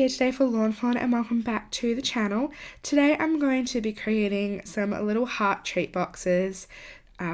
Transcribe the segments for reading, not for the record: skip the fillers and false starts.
here today for Lawnfawn and welcome back to the channel. Today I'm going to be creating some little heart treat boxes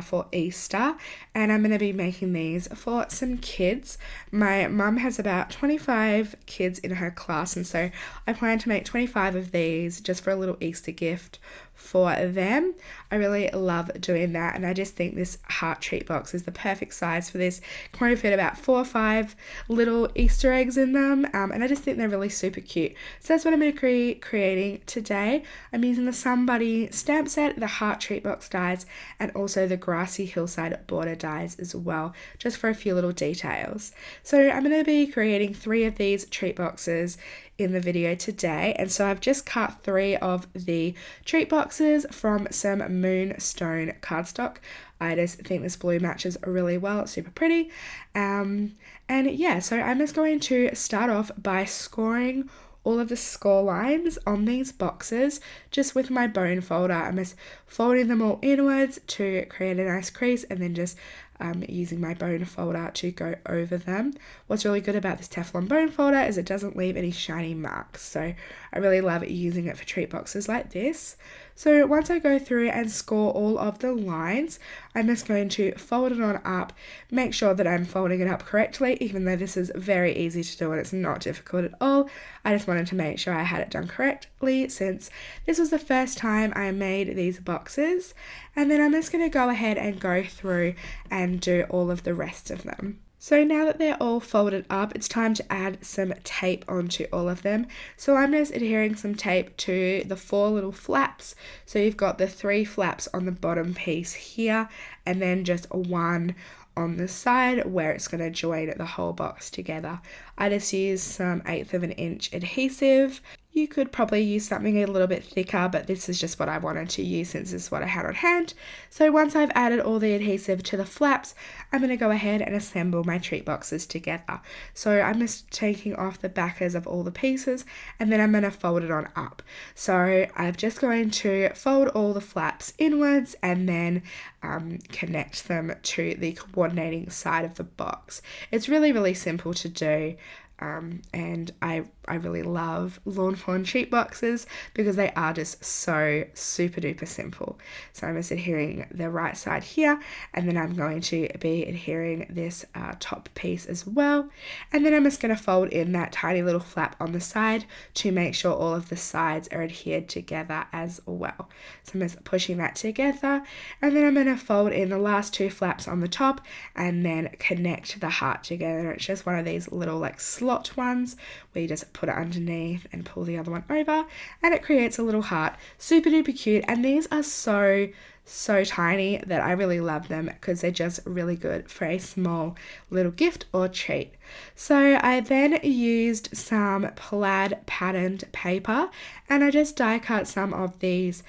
for Easter, and I'm going to be making these for some kids. My mum has about 25 kids in her class, and so I plan to make 25 of these just for a little Easter gift for them. I really love doing that, and I just think this heart treat box is the perfect size for this. It can probably fit about 4 or 5 little Easter eggs in them, and I just think they're really super cute. So that's what I'm going to be creating today. I'm using the Somebody stamp set, the heart treat box dies, and also the Grassy Hillside border dies as well, just for a few little details. So I'm going to be creating 3 of these treat boxes in the video today, and so I've just cut 3 of the treat boxes from some Moonstone cardstock. I just think this blue matches really well, it's super pretty. And yeah, so I'm just going to start off by scoring all of the score lines on these boxes just with my bone folder. I'm just folding them all inwards to create a nice crease, and then just using my bone folder to go over them. What's really good about this Teflon bone folder is it doesn't leave any shiny marks, so I really love using it for treat boxes like this. So once I go through and score all of the lines, I'm just going to fold it on up, make sure that I'm folding it up correctly, even though this is very easy to do and it's not difficult at all. I just wanted to make sure I had it done correctly since this was the first time I made these boxes. And then I'm just going to go ahead and go through and do all of the rest of them. So now that they're all folded up, it's time to add some tape onto all of them. So I'm just adhering some tape to the 4 little flaps. So you've got the 3 flaps on the bottom piece here, and then just 1 on the side where it's going to join the whole box together. I just use some 1/8 of an inch adhesive. You could probably use something a little bit thicker, but this is just what I wanted to use since this is what I had on hand. So once I've added all the adhesive to the flaps, I'm going to go ahead and assemble my treat boxes together. So I'm just taking off the backers of all the pieces, and then I'm going to fold it on up. So I'm just going to fold all the flaps inwards and then connect them to the coordinating side of the box. It's really, really simple to do. And I really love Lawnfawn treat boxes because they are just so super duper simple. So I'm just adhering the right side here, and then I'm going to be adhering this top piece as well, and then I'm just going to fold in that tiny little flap on the side to make sure all of the sides are adhered together as well. So I'm just pushing that together, and then I'm going to fold in the last 2 flaps on the top and then connect the heart together. It's just one of these little like slot ones where you just put it underneath and pull the other one over, and it creates a little heart. Super duper cute, and these are so tiny that I really love them because they're just really good for a small little gift or treat. So I then used some plaid patterned paper, and I just die cut some of these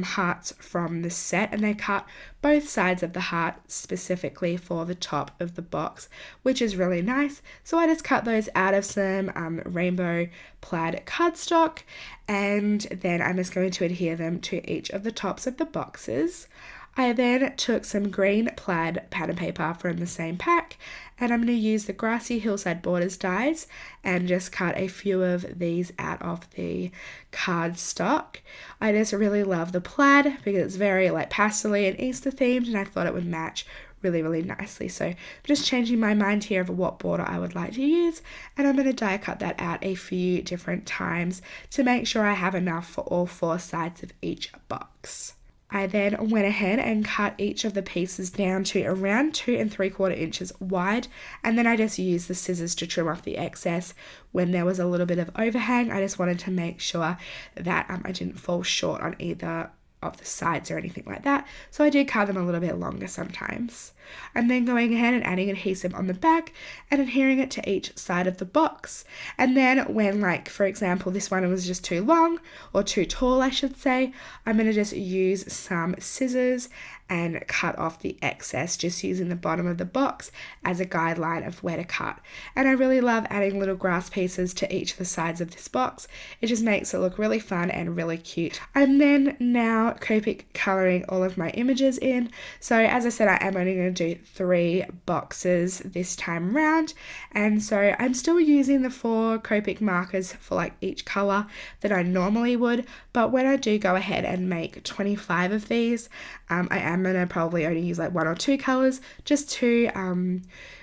hearts from the set, and they cut both sides of the heart specifically for the top of the box, which is really nice. So I just cut those out of some rainbow plaid cardstock, and then I'm just going to adhere them to each of the tops of the boxes. I then took some green plaid pattern paper from the same pack, and I'm going to use the Grassy Hillside borders dies and just cut a few of these out of the cardstock. I just really love the plaid because it's very like pastel-y and Easter themed, and I thought it would match really, really nicely. So I'm just changing my mind here of what border I would like to use, and I'm going to die cut that out a few different times to make sure I have enough for all 4 sides of each box. I then went ahead and cut each of the pieces down to around 2 3/4 inches wide, and then I just used the scissors to trim off the excess when there was a little bit of overhang. I just wanted to make sure that I didn't fall short on either of the sides or anything like that, so I did cut them a little bit longer sometimes. I'm then going ahead and adding adhesive on the back and adhering it to each side of the box, and then when, like for example, this one was just too long or too tall I should say, I'm going to just use some scissors and cut off the excess, just using the bottom of the box as a guideline of where to cut. And I really love adding little grass pieces to each of the sides of this box. It just makes it look really fun and really cute. I'm then now Copic colouring all of my images in. So as I said, I am only going to do 3 boxes this time round, and so I'm still using the 4 Copic markers for like each colour that I normally would, but when I do go ahead and make 25 of these, I am going to probably only use like 1 or 2 colours just to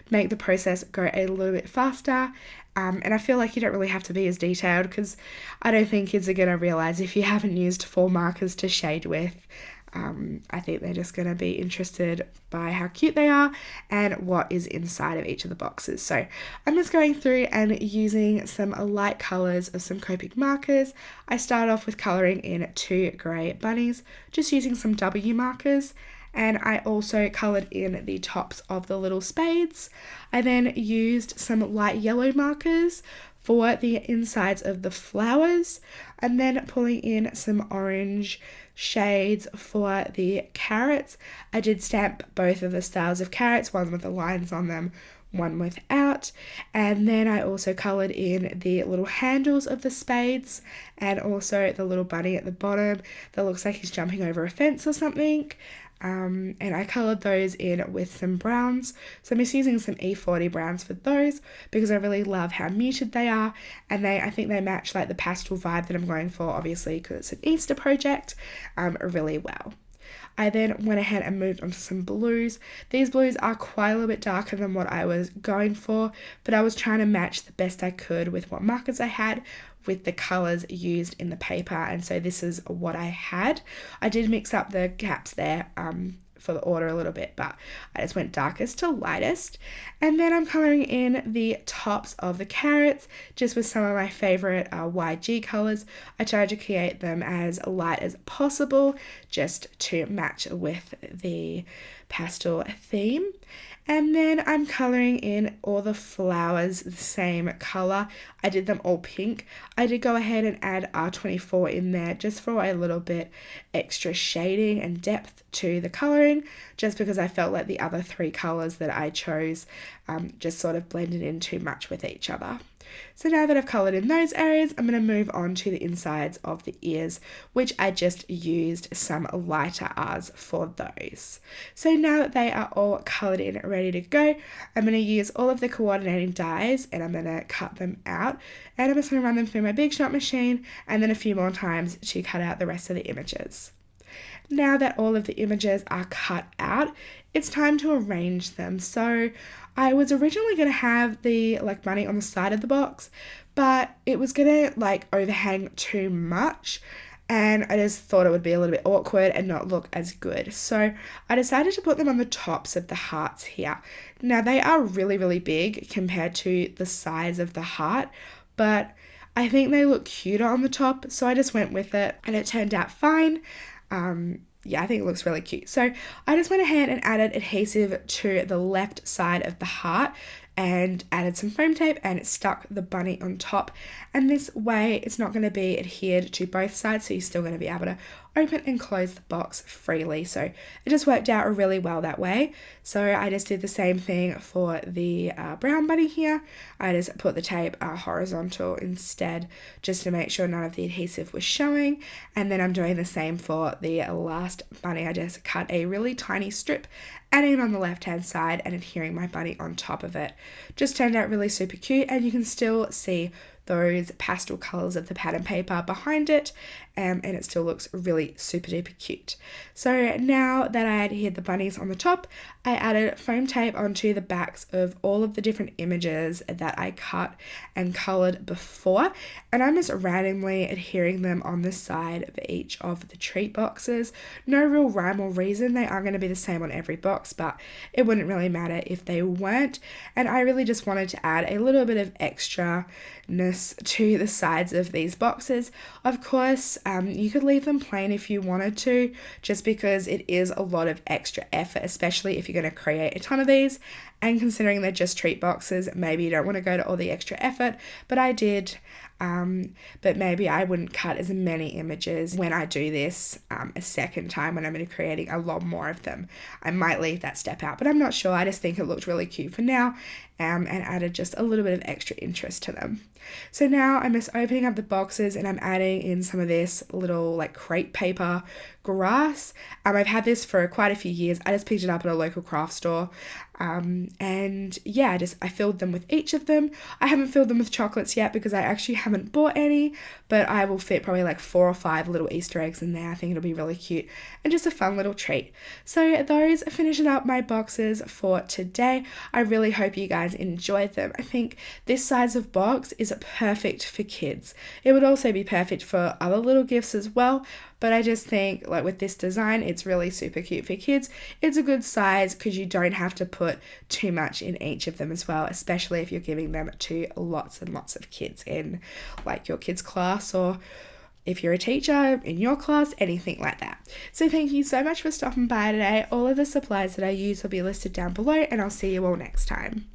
make the process go a little bit faster. And I feel like you don't really have to be as detailed, because I don't think kids are going to realise if you haven't used 4 markers to shade with. I think they're just going to be interested by how cute they are and what is inside of each of the boxes. So I'm just going through and using some light colours of some Copic markers. I start off with colouring in 2 grey bunnies, just using some W markers. And I also coloured in the tops of the little spades. I then used some light yellow markers for the insides of the flowers, and then pulling in some orange shades for the carrots. I did stamp both of the styles of carrots, one with the lines on them, one without. And then I also coloured in the little handles of the spades, and also the little bunny at the bottom that looks like he's jumping over a fence or something. And I coloured those in with some browns. So I'm just using some E40 browns for those, because I really love how muted they are, and I think they match like the pastel vibe that I'm going for, obviously because it's an Easter project, really well. I then went ahead and moved on to some blues. These blues are quite a little bit darker than what I was going for, but I was trying to match the best I could with what markers I had with the colours used in the paper, and so this is what I had. I did mix up the gaps there for the order a little bit, but I just went darkest to lightest. And then I'm colouring in the tops of the carrots just with some of my favourite YG colours. I tried to create them as light as possible just to match with the pastel theme. And then I'm colouring in all the flowers the same colour. I did them all pink. I did go ahead and add R24 in there just for a little bit extra shading and depth to the colouring, just because I felt like the other 3 colours that I chose just sort of blended in too much with each other. So now that I've coloured in those areas, I'm going to move on to the insides of the ears, which I just used some lighter R's for those. So now that they are all coloured in, ready to go, I'm going to use all of the coordinating dies and I'm going to cut them out. And I'm just going to run them through my Big Shot machine and then a few more times to cut out the rest of the images. Now that all of the images are cut out, it's time to arrange them. So I was originally going to have the bunny on the side of the box, but it was going to overhang too much, and I just thought it would be a little bit awkward and not look as good. So I decided to put them on the tops of the hearts here. Now they are really, really big compared to the size of the heart, but I think they look cuter on the top, so I just went with it and it turned out fine. Yeah, I think it looks really cute. So I just went ahead and added adhesive to the left side of the heart and added some foam tape and stuck the bunny on top. And this way it's not going to be adhered to both sides, so you're still going to be able to open and close the box freely. So it just worked out really well that way. So I just did the same thing for the brown bunny here. I just put the tape horizontal instead, just to make sure none of the adhesive was showing. And then I'm doing the same for the last bunny. I just cut a really tiny strip, adding it on the left hand side and adhering my bunny on top of it. Just turned out really super cute, and you can still see those pastel colours of the pattern paper behind it, and it still looks really super duper cute. So now that I adhered the bunnies on the top, I added foam tape onto the backs of all of the different images that I cut and coloured before, and I'm just randomly adhering them on the side of each of the treat boxes. No real rhyme or reason, they are going to be the same on every box, but it wouldn't really matter if they weren't, and I really just wanted to add a little bit of extra-ness to the sides of these boxes. Of course, you could leave them plain if you wanted to, just because it is a lot of extra effort, especially if you're going to create a ton of these, and considering they're just treat boxes, maybe you don't want to go to all the extra effort, but I did. But maybe I wouldn't cut as many images when I do this a second time when I'm going to be creating a lot more of them. I might leave that step out, but I'm not sure. I just think it looked really cute for now, and added just a little bit of extra interest to them. So now I'm just opening up the boxes and I'm adding in some of this little like crepe paper grass. I've had this for quite a few years. I just picked it up at a local craft store. And yeah, I filled them with each of them. I haven't filled them with chocolates yet because I actually haven't bought any, but I will fit probably like 4 or 5 little Easter eggs in there. I think it'll be really cute and just a fun little treat. So those are finishing up my boxes for today. I really hope you guys enjoyed them. I think this size of box is perfect for kids. It would also be perfect for other little gifts as well, but I just think like with this design, it's really super cute for kids. It's a good size because you don't have to put too much in each of them as well, especially if you're giving them to lots and lots of kids in like your kids' class, or if you're a teacher in your class, anything like that. So thank you so much for stopping by today. All of the supplies that I use will be listed down below, and I'll see you all next time.